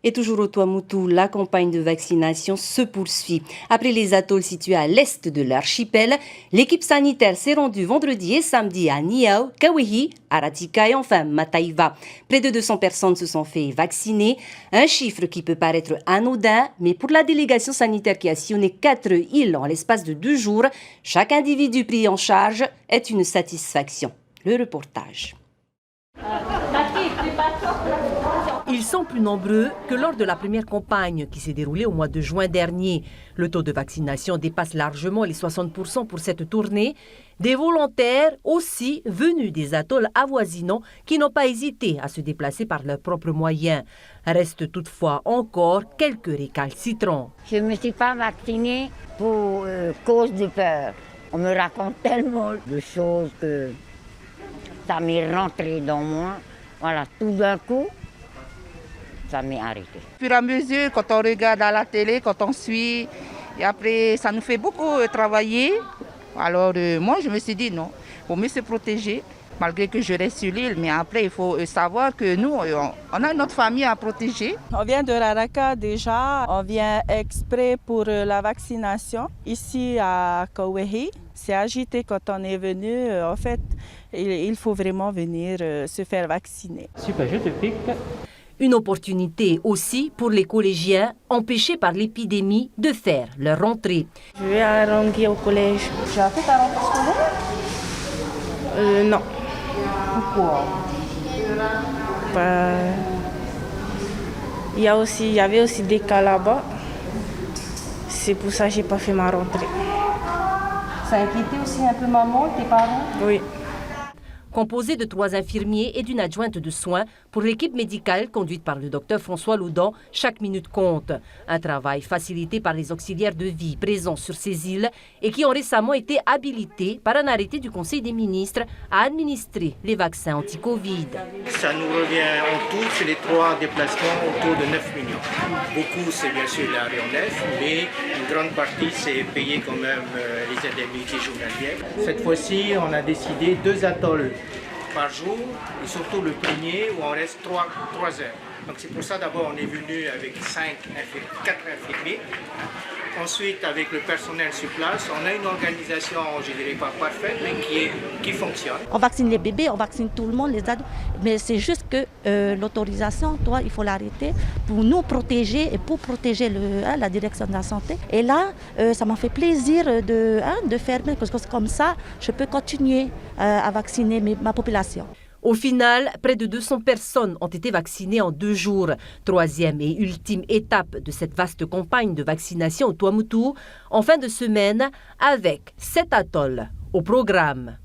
Et toujours au Tuamotu, la campagne de vaccination se poursuit. Après les atolls situés à l'est de l'archipel, l'équipe sanitaire s'est rendue vendredi et samedi à Niau, Kawehi, Aratika et enfin Mataiva. Près de 200 personnes se sont fait vacciner, un chiffre qui peut paraître anodin, mais pour la délégation sanitaire qui a sillonné 4 îles en l'espace de 2 jours, chaque individu pris en charge est une satisfaction. Le reportage. Ils sont plus nombreux que lors de la première campagne qui s'est déroulée au mois de juin dernier. Le taux de vaccination dépasse largement les 60% pour cette tournée. Des volontaires aussi venus des atolls avoisinants qui n'ont pas hésité à se déplacer par leurs propres moyens. Restent toutefois encore quelques récalcitrants. Je ne me suis pas vaccinée pour cause de peur. On me raconte tellement de choses que ça m'est rentré dans moi. Voilà, tout d'un coup, ça m'est arrêté. Au fur et à mesure, quand on regarde à la télé, quand on suit, et après, ça nous fait beaucoup travailler. Alors moi, je me suis dit non, il faut mieux se protéger, malgré que je reste sur l'île. Mais après, il faut savoir que nous, on a notre famille à protéger. On vient de Raraka déjà, on vient exprès pour la vaccination. Ici à Kawehi, c'est agité quand on est venu. En fait, il faut vraiment venir se faire vacciner. Super, je te pique. Une opportunité aussi pour les collégiens empêchés par l'épidémie de faire leur rentrée. Je vais à Rangui au collège. Tu as fait ta rentrée scolaire? Non. Pourquoi? Il y avait aussi des cas là-bas. C'est pour ça que je n'ai pas fait ma rentrée. Ça a inquiété aussi un peu maman, tes parents? Oui. Composé de 3 infirmiers et d'une adjointe de soins, pour l'équipe médicale conduite par le docteur François Loudan, chaque minute compte. Un travail facilité par les auxiliaires de vie présents sur ces îles et qui ont récemment été habilités par un arrêté du Conseil des ministres à administrer les vaccins anti-Covid. Ça nous revient en tout, c'est les 3 déplacements autour de 9 millions. Beaucoup, c'est bien sûr l'aéronef, mais une grande partie, c'est payer quand même les indemnités journalières. Cette fois-ci, on a décidé 2 atolls par jour, et surtout le premier où on reste 3 heures. Donc c'est pour ça d'abord on est venu avec 4 infirmiers. Ensuite avec le personnel sur place, on a une organisation, je dirais pas parfaite, mais qui fonctionne. On vaccine les bébés, on vaccine tout le monde, les adultes, mais c'est juste que l'autorisation, il faut l'arrêter pour nous protéger et pour protéger la direction de la santé. Et là, ça m'a fait plaisir de fermer, parce que comme ça, je peux continuer à vacciner ma population. Au final, près de 200 personnes ont été vaccinées en 2 jours. 3e et ultime étape de cette vaste campagne de vaccination au Tuamotu en fin de semaine avec 7 atolls au programme.